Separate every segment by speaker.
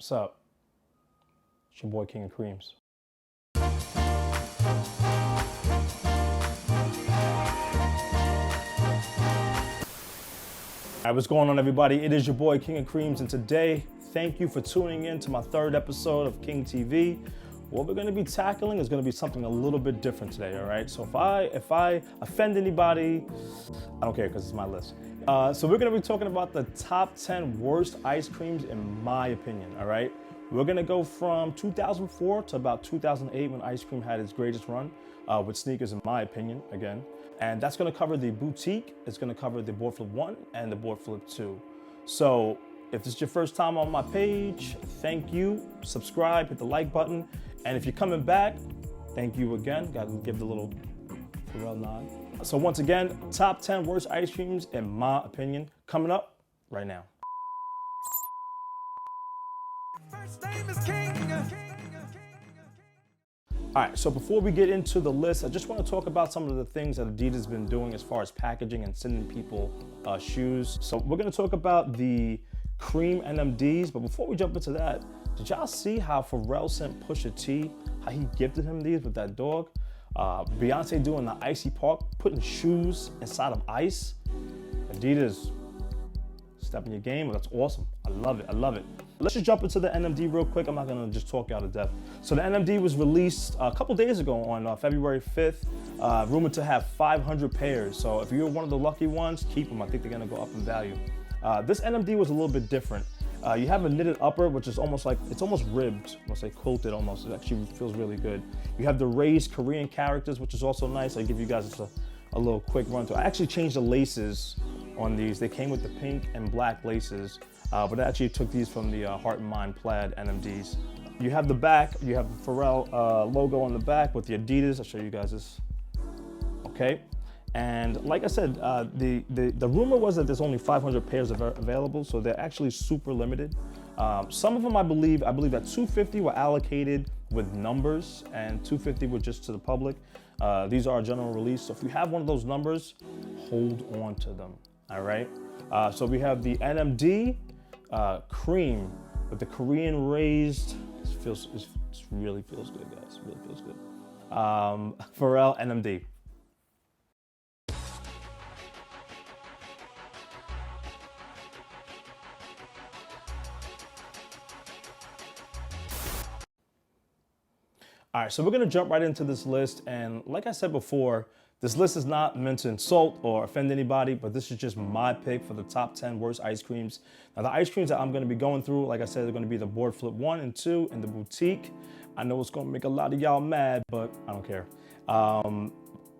Speaker 1: What's up? It's your boy King of Creamz. All right, what's going on, everybody? It is your boy King of Creamz, and today, thank you for tuning in to my third episode of King TV. What we're going to be tackling is going to be something a little bit different today, all right? So if I offend anybody, I don't care because it's my list. So we're going to be talking about the top 10 worst ice creams in my opinion, all right? We're going to go from 2004 to about 2008 when ice cream had its greatest run with sneakers, in my opinion, again. And that's going to cover the boutique, it's going to cover the board flip 1 and the board flip 2. So if this is your first time on my page, thank you. Subscribe, hit the like button. And if you're coming back, thank you again. Got to give the little Pharrell nod. So once again, top 10 worst ice creams in my opinion, coming up right now.
Speaker 2: First name is King.
Speaker 1: All right, so before we get into the list, I just want to talk about some of the things that Adidas has been doing as far as packaging and sending people shoes. So we're going to talk about the Cream NMDs, but before we jump into that, did y'all see how Pharrell sent Pusha T, how he gifted him these with that dog? Beyonce doing the Icy Park, putting shoes inside of ice. Adidas, stepping your game, that's awesome. I love it, I love it. Let's just jump into the NMD real quick. I'm not gonna just talk you out to death. So the NMD was released a couple days ago on February 5th, rumored to have 500 pairs. So if you're one of the lucky ones, keep them. I think they're gonna go up in value. This NMD was a little bit different. You have a knitted upper, which is almost like, it's almost ribbed, almost like quilted almost. It actually feels really good. You have the raised Korean characters, which is also nice. I'll give you guys just a little quick run through. I actually changed the laces on these. They came with the pink and black laces, but I actually took these from the Heart and Mind plaid NMDs. You have the back, you have the Pharrell logo on the back with the Adidas. I'll show you guys this. Okay. And like I said, the rumor was that there's only 500 pairs available, so they're actually super limited. Some of them, I believe that 250 were allocated with numbers and 250 were just to the public. These are a general release, so if you have one of those numbers, hold on to them, all right? So we have the NMD Cream with the Korean raised. It really feels good, guys, it really feels good. Pharrell NMD. All right, so we're gonna jump right into this list. And like I said before, this list is not meant to insult or offend anybody, but this is just my pick for the top 10 worst ice creams. Now the ice creams that I'm gonna be going through, like I said, they're gonna be the board flip 1 and 2 and the boutique. I know it's gonna make a lot of y'all mad, but I don't care.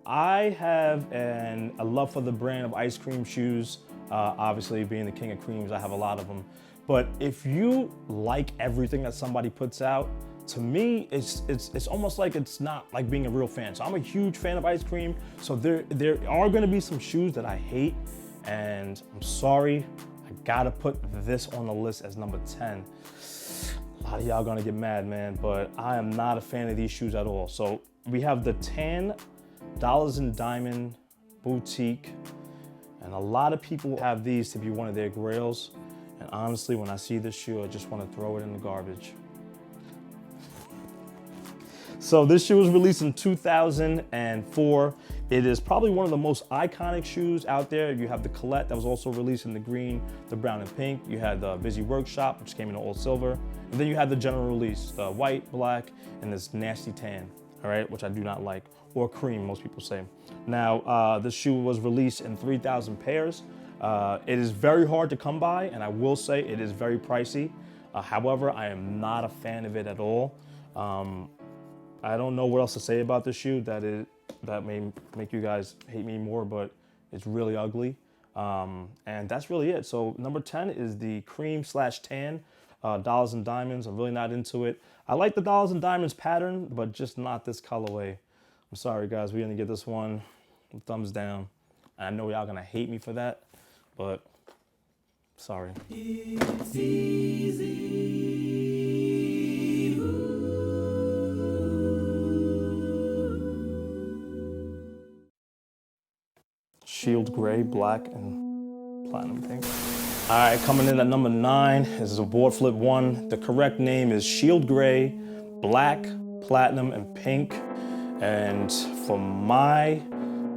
Speaker 1: I have a love for the brand of ice cream shoes. Obviously being the King of Creamz, I have a lot of them. But if you like everything that somebody puts out, to me, it's almost like it's not like being a real fan. So I'm a huge fan of ice cream. So there are gonna be some shoes that I hate, and I'm sorry, I gotta put this on the list as number 10. A lot of y'all gonna get mad, man, but I am not a fan of these shoes at all. So we have the tan Dollars and Diamond boutique, and a lot of people have these to be one of their grails. And honestly, when I see this shoe, I just wanna throw it in the garbage. So this shoe was released in 2004. It is probably one of the most iconic shoes out there. You have the Colette that was also released in the green, the brown and pink. You had the Busy Workshop, which came in all silver. And then you had the general release, the white, black, and this nasty tan, all right, which I do not like, or cream, most people say. Now, this shoe was released in 3,000 pairs. It is very hard to come by, and I will say it is very pricey. However, I am not a fan of it at all. I don't know what else to say about this shoe that may make you guys hate me more, but it's really ugly. And that's really it. So number 10 is the cream/tan Dollars and Diamonds. I'm really not into it. I like the Dollars and Diamonds pattern, but just not this colorway. I'm sorry, guys. We're gonna give this one a thumbs down. I know y'all gonna hate me for that, but sorry.
Speaker 2: It's easy.
Speaker 1: Shield gray, black, and platinum pink. All right, coming in at number 9 this is a board flip 1. The correct name is Shield Gray, Black, Platinum, and Pink. And for my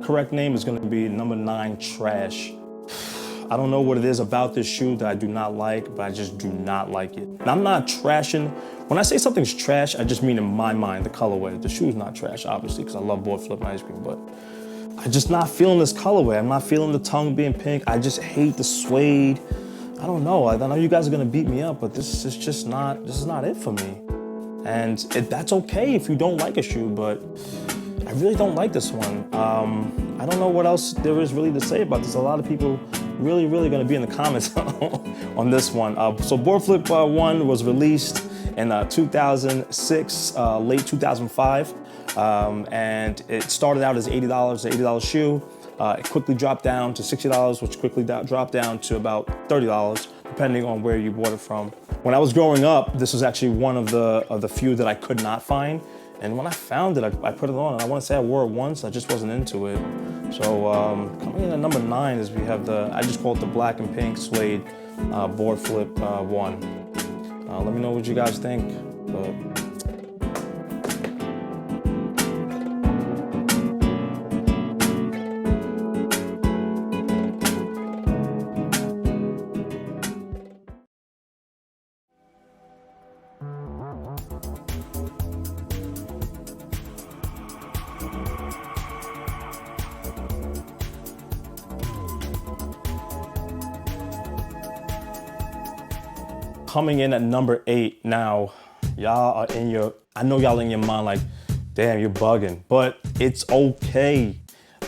Speaker 1: correct name is gonna be number 9, Trash. I don't know what it is about this shoe that I do not like, but I just do not like it. And I'm not trashing. When I say something's trash, I just mean in my mind, the colorway. The shoe's not trash, obviously, because I love board flip ice cream, but I'm just not feeling this colorway. I'm not feeling the tongue being pink. I just hate the suede. I don't know. I know you guys are gonna beat me up, but this is just not, this is not it for me. And that's okay if you don't like a shoe, but I really don't like this one. I don't know what else there is really to say about this. A lot of people really gonna be in the comments on this one. So board flip 1 was released in 2006, late 2005. And it started out as $80, an $80 shoe. It quickly dropped down to $60, which quickly dropped down to about $30, depending on where you bought it from. When I was growing up, this was actually one of the few that I could not find. And when I found it, I put it on, and I want to say I wore it once, I just wasn't into it. So coming in at number 9 is we have I just call it the black and pink suede board flip 1. Let me know what you guys think. Coming in at number 8 now, y'all are I know y'all in your mind like, damn, you're bugging, but it's okay.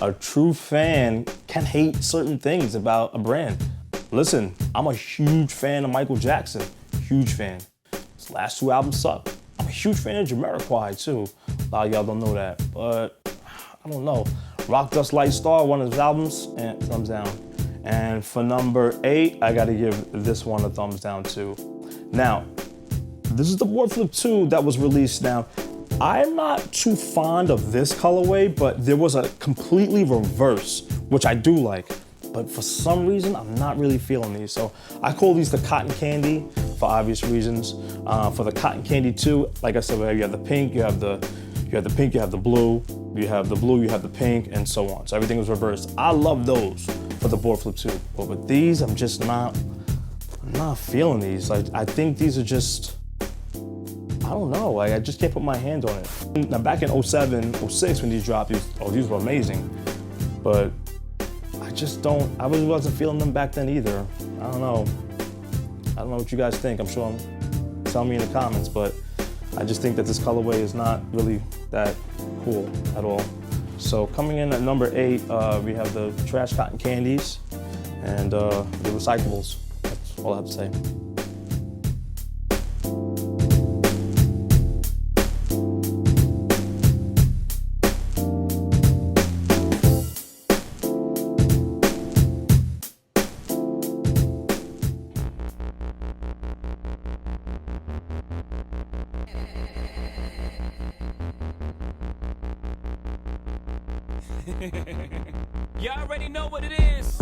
Speaker 1: A true fan can hate certain things about a brand. Listen, I'm a huge fan of Michael Jackson, huge fan. His last 2 albums suck. I'm a huge fan of 𝐈𝐜𝐿 too. A lot of y'all don't know that, but I don't know. Rock Dust Light Star, one of his albums, and thumbs down. And for number 8, I gotta give this one a thumbs down too. Now, this is the board flip 2 that was released. Now, I'm not too fond of this colorway, but there was a completely reverse, which I do like. But for some reason, I'm not really feeling these. So I call these the cotton candy for obvious reasons. For the cotton candy 2, like I said, you have the pink, you have the pink, you have the blue, you have the blue, you have the pink, and so on. So everything was reversed. I love those for the board flip 2. But with these, I'm not feeling these. Like, I think these are just, I don't know, like, I just can't put my hand on it. Now back in 07, 06 when these dropped, these were amazing. But I really wasn't feeling them back then either. I don't know what you guys think. I'm sure tell me in the comments, but I just think that this colorway is not really that cool at all. So coming in at number 8, we have the trash cotton candies and the recyclables. That's all I have to say.
Speaker 2: You already know what it is.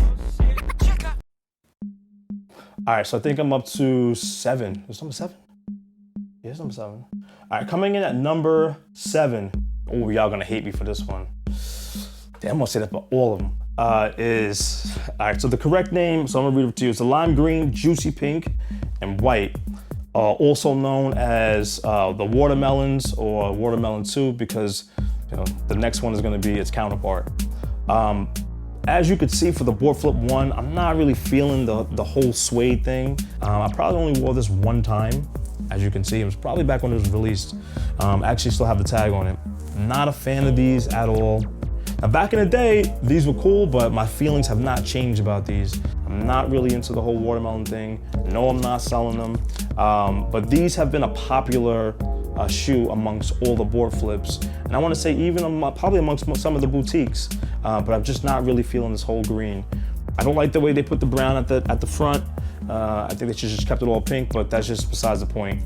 Speaker 1: All right, so I think I'm up to 7. Is number 7? Yeah, it's number 7. All right, coming in at number 7. Oh, y'all gonna hate me for this one. Damn, I'm gonna say that for all of them. All right, so the correct name, so I'm gonna read it to you. It's the lime green, juicy pink, and white. Also known as the watermelons or watermelon 2 because the next one is gonna be its counterpart. As you could see for the board flip 1, I'm not really feeling the whole suede thing. I probably only wore this one time. As you can see, it was probably back when it was released. I actually still have the tag on it. Not a fan of these at all. Now back in the day, these were cool, but my feelings have not changed about these. I'm not really into the whole watermelon thing. No, I'm not selling them. But these have been a popular shoe amongst all the board flips. And I want to say even probably amongst some of the boutiques, but I'm just not really feeling this whole green. I don't like the way they put the brown at the front. I think they should just kept it all pink, but that's just besides the point.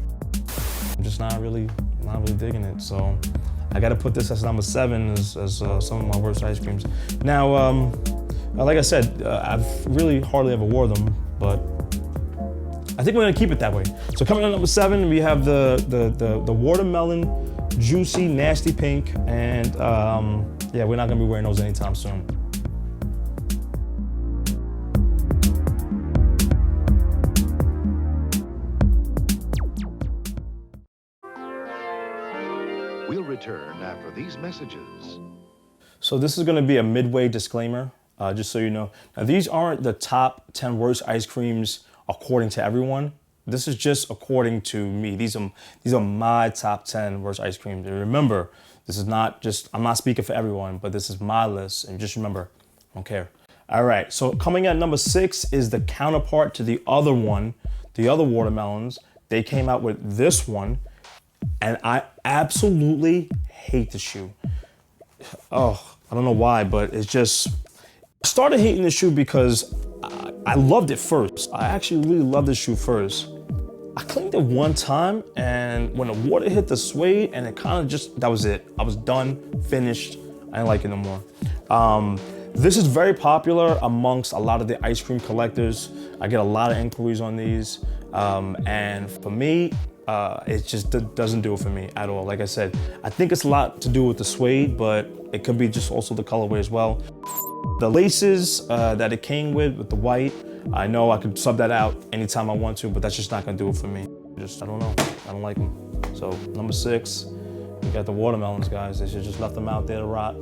Speaker 1: I'm just not really digging it. So I got to put this as number 7 as some of my worst ice creams. Now, like I said, I've really hardly ever wore them, but I think we're gonna keep it that way. So coming in at number 7, we have the watermelon, juicy, nasty pink, and yeah, we're not gonna be wearing those anytime soon.
Speaker 3: We'll return after these messages.
Speaker 1: So this is gonna be a midway disclaimer, just so you know. Now these aren't the top 10 worst ice creams according to everyone. This is just according to me. These are my top 10 worst ice creams. And remember, this is not just, I'm not speaking for everyone, but this is my list. And just remember, I don't care. All right, so coming at number 6 is the counterpart to the other one, the other watermelons. They came out with this one, and I absolutely hate the shoe. Oh, I don't know why, but it's just, I started hating the shoe because I loved it first. I actually really loved this shoe first. I cleaned it one time, and when the water hit the suede, and it kind of just, that was it. I was done, finished. I didn't like it no more. This is very popular amongst a lot of the ice cream collectors. I get a lot of inquiries on these. And for me, it just doesn't do it for me at all. Like I said, I think it's a lot to do with the suede, but it could be just also the colorway as well. The laces that it came with the white, I know I could sub that out anytime I want to, but that's just not gonna do it for me. I don't know, I don't like them. So number 6, we got the watermelons, guys. They should just left them out there to rot.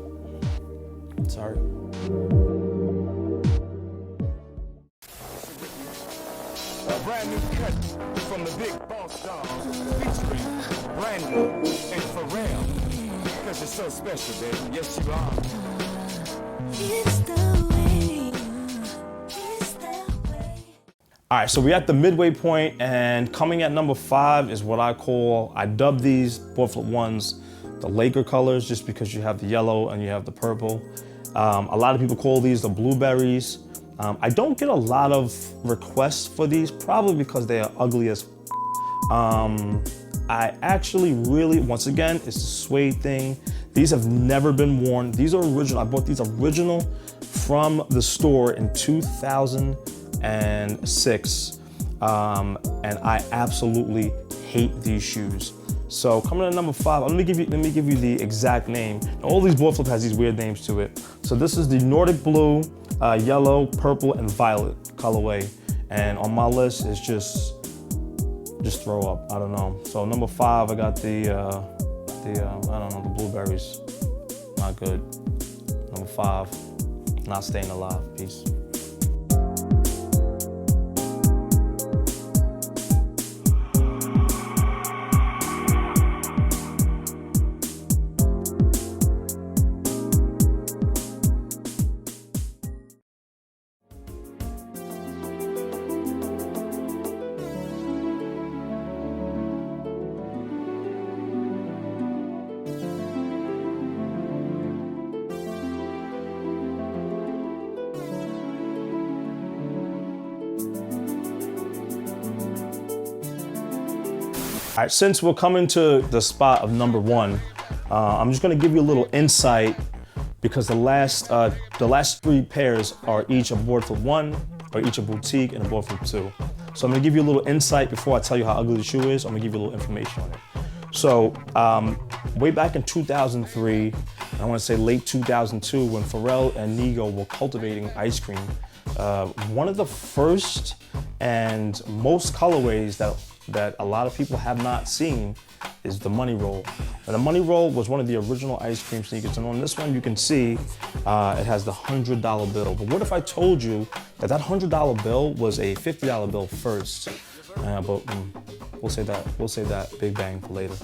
Speaker 1: Sorry.
Speaker 4: A brand new cut from the big boss dog, featuring brand new and Pharrell. Because you're so special, baby. Yes, you are.
Speaker 5: It's the way. It's the way.
Speaker 1: All right, so we're at the midway point, and coming at number 5 is what I dub these both ones the Laker colors, just because you have the yellow and you have the purple. A lot of people call these the blueberries. I don't get a lot of requests for these, probably because they are ugly as I actually really, once again, it's the suede thing. These have never been worn. These are original. I bought these original from the store in 2006. And I absolutely hate these shoes. So coming at number 5, let me give you the exact name. All these boy flip has these weird names to it. So this is the Nordic blue, yellow, purple, and violet colorway. And on my list is just throw up. I don't know. So number 5, I got the I don't know, the blueberries. Not good. Number 5, not staying alive. Peace. All right, since we're coming to the spot of number 1, I'm just gonna give you a little insight because the last 3 pairs are each a board flip 1, or each a boutique and a board flip 2. So I'm gonna give you a little insight before I tell you how ugly the shoe is. I'm gonna give you a little information on it. So way back in 2003, I wanna say late 2002, when Pharrell and 𝐂𝐞 were cultivating ice cream, one of the first and most colorways that a lot of people have not seen is the money roll. And the money roll was one of the original ice cream sneakers. And on this one, you can see it has the $100 bill. But what if I told you that that $100 bill was a $50 bill first? But we'll say that big bang for later.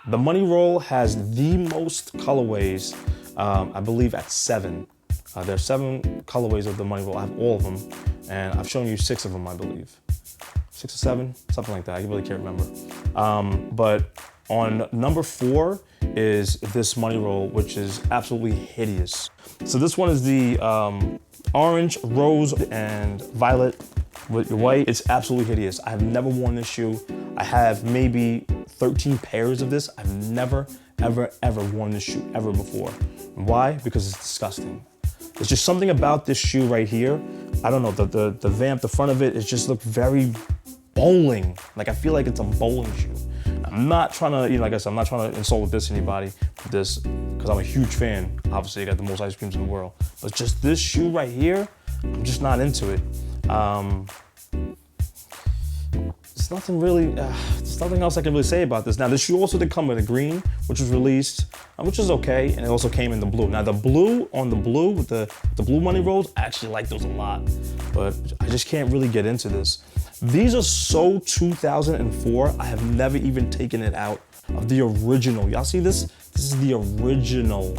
Speaker 1: The money roll has the most colorways, I believe at 7. There are 7 colorways of the money roll. I have all of them, and I've shown you 6 of them, I believe. 6 or 7, something like that. I really can't remember. But on number 4 is this money roll, which is absolutely hideous. So this one is the orange, rose, and violet with your white. It's absolutely hideous. I have never worn this shoe. I have maybe 13 pairs of this. I've never, ever worn this shoe ever before. And why? Because it's disgusting. There's just something about this shoe right here. I don't know, the vamp, the front of it, it just looked very bowling. Like I feel like it's a bowling shoe. I'm not trying to, like I said, I'm not trying to insult with this anybody with this, because I'm a huge fan. Obviously, I got the most ice creams in the world. But just this shoe right here, I'm just not into it. There's nothing really, there's nothing else I can really say about this. Now, this shoe also did come with a green, which was released, which is okay, and it also came in the blue. Now, the blue, with the blue money rolls, I actually like those a lot, but I just can't really get into this. These are so 2004, I have never even taken it out of the original. Y'all see this? This is the original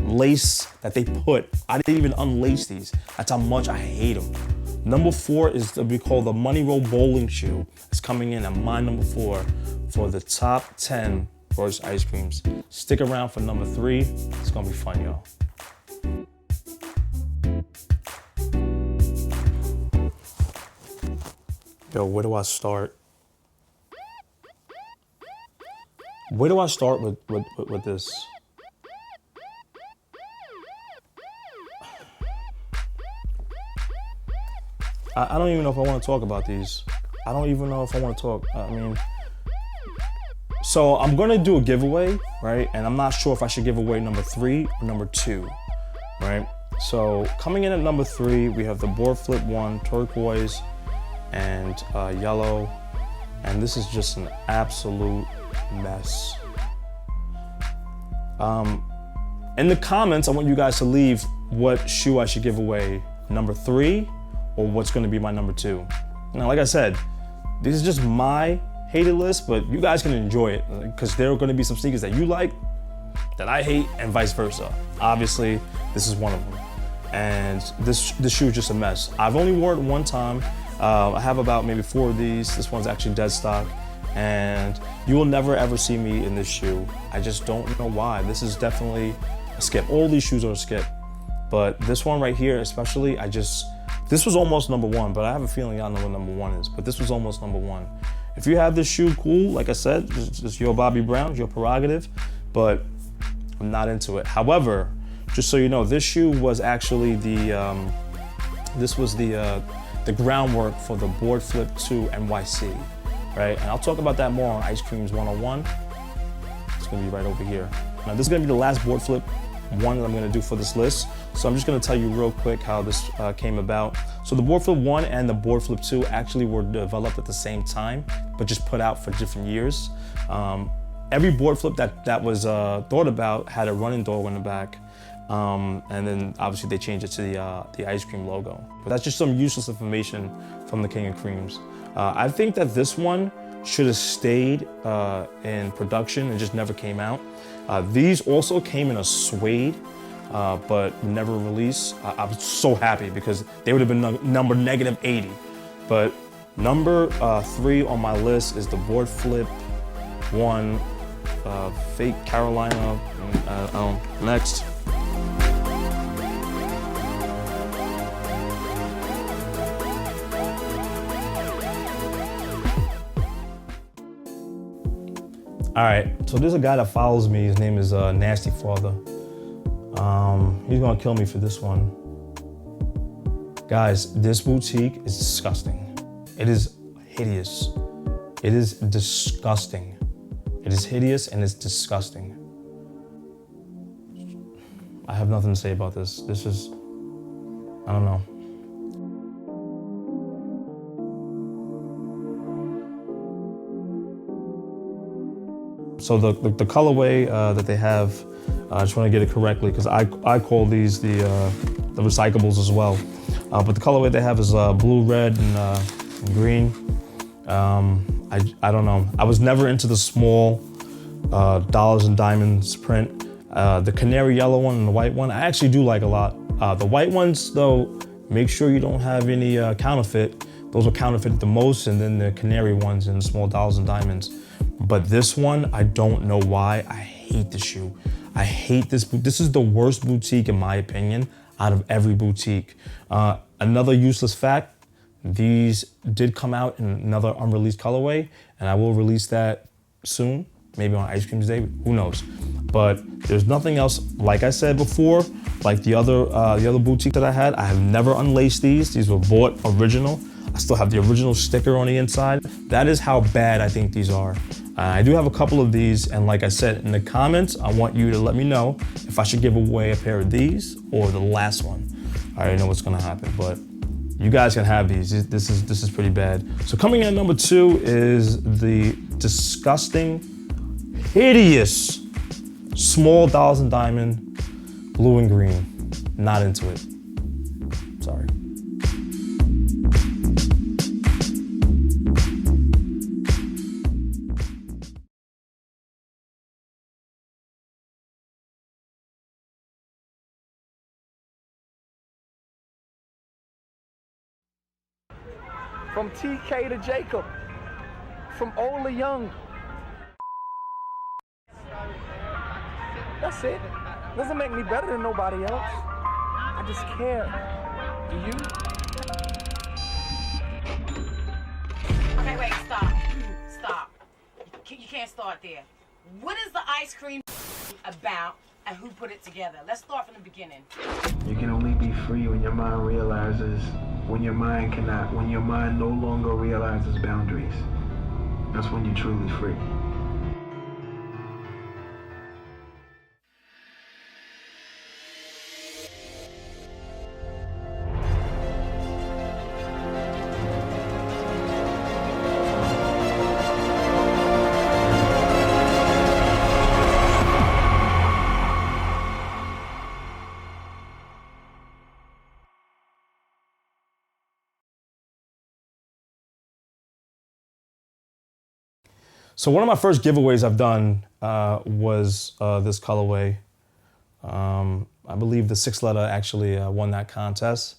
Speaker 1: lace that they put. I didn't even unlace these. That's how much I hate them. Number 4 is to be called the Money Roll Bowling Shoe. It's coming in at my number 4 for the top 10 worst ice creams. Stick around for number 3. It's gonna be fun, y'all. Yo, where do I start? Where do I start with this? I don't even know if I want to talk about these. I don't even know if I want to talk. I mean, so I'm gonna do a giveaway, right? And I'm not sure if I should give away number 3 or number 2, right? So coming in at number 3, we have the board flip 1, turquoise, and yellow, and this is just an absolute mess. In the comments, I want you guys to leave what shoe I should give away, number 3 or what's going to be my number 2. Now, like I said, this is just my hated list, but you guys can enjoy it because there are going to be some sneakers that you like that I hate, and vice versa. Obviously, this is one of them, and this shoe is just a mess. I've only worn it one time. I have about maybe 4 of these. This one's actually dead stock, and you will never ever see me in this shoe. I just don't know why. This is definitely a skip. All these shoes are a skip, but this one right here especially, this was almost number 1, but I have a feeling y'all know what number 1 is, but this was almost number 1. If you have this shoe, cool. Like I said, it's your Bobby Brown, your prerogative, but I'm not into it. However, just so you know, this shoe was actually the groundwork for the board flip 2 NYC, right? And I'll talk about that more on Ice Creamz 101. It's gonna be right over here. Now this is gonna be the last board flip 1 that I'm gonna do for this list. So I'm just gonna tell you real quick how this came about. So the board flip 1 and the board flip 2 actually were developed at the same time, but just put out for different years. Every board flip that was thought about had a running door in the back. And then obviously they changed it to the ice cream logo. But that's just some useless information from the King of Creamz. I think that this one should have stayed in production and just never came out. These also came in a suede, but never released. I was so happy because they would have been number -80. But number 3 on my list is the board flip 1, fake Carolina. Next. All right, so there's a guy that follows me. His name is Nasty Father. He's gonna kill me for this one. Guys, this boutique is disgusting. It is hideous. It is disgusting. It is hideous and it's disgusting. I have nothing to say about this. This is, I don't know. So the colorway that they have, I just want to get it correctly because I call these the recyclables as well. But the colorway they have is blue, red, and green. I don't know. I was never into the small dollars and diamonds print. The canary yellow one and the white one, I actually do like a lot. The white ones though, make sure you don't have any counterfeit. Those will counterfeit the most, and then the canary ones and the small dollars and diamonds. But this one, I don't know why. I hate this shoe. I hate this. This is the worst boutique, in my opinion, out of every boutique. Another useless fact, these did come out in another unreleased colorway, and I will release that soon, maybe on Ice Creamz Day, who knows. but there's nothing else, like I said before, like the other boutique that I had. I have never unlaced these. These were bought original. I still have the original sticker on the inside. That is how bad I think these are. I do have a couple of these, and like I said, in the comments, I want you to let me know if I should give away a pair of these or the last one. I already know what's gonna happen, but you guys can have these. This is pretty bad. So coming in at number 2 is the disgusting, hideous, small Dollars and Diamond, blue and green. Not into it. Sorry.
Speaker 6: From TK to Jacob, from old to young. That's it. Doesn't make me better than nobody else. I just care. Do you?
Speaker 7: Okay, wait, stop. Stop. You can't start there. What is the ice cream about and who put it together? Let's start from the beginning.
Speaker 8: You can only be free when your mind realizes, when your mind no longer realizes boundaries. That's when you're truly free.
Speaker 1: So one of my first giveaways I've done was this colorway. I believe the 6 Letter actually won that contest.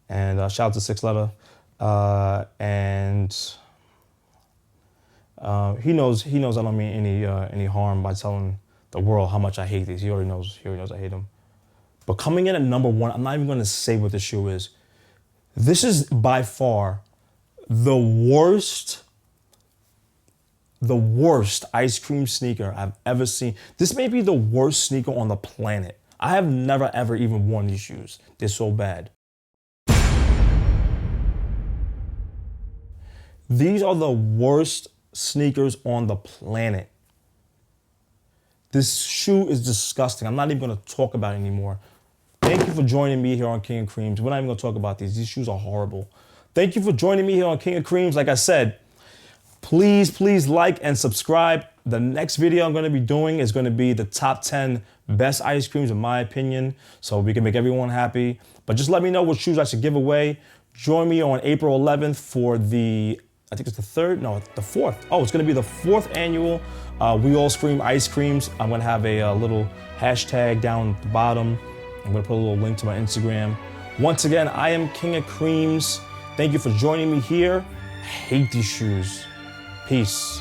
Speaker 1: And shout out to 6 Letter. He knows I don't mean any harm by telling the world how much I hate these. He already knows I hate them. But coming in at number 1, I'm not even gonna say what the shoe is. This is by far the worst ice cream sneaker I've ever seen. This may be the worst sneaker on the planet. I have never ever even worn these shoes. They're so bad. These are the worst sneakers on the planet. This shoe is disgusting. I'm not even gonna talk about it anymore. Thank you for joining me here on King of Creamz. We're not even gonna talk about these. These shoes are horrible. Thank you for joining me here on King of Creamz. Like I said, please like and subscribe. The next video I'm gonna be doing is gonna be the top 10 best ice creams in my opinion, so we can make everyone happy. But just let me know what shoes I should give away. Join me on April 11th for the, I think it's the 3rd, no, the 4th. Oh, it's gonna be the 4th annual We All Scream Ice Creams. I'm gonna have a little hashtag down at the bottom. I'm gonna put a little link to my Instagram. Once again, I am King of Creamz. Thank you for joining me here. I hate these shoes. Peace.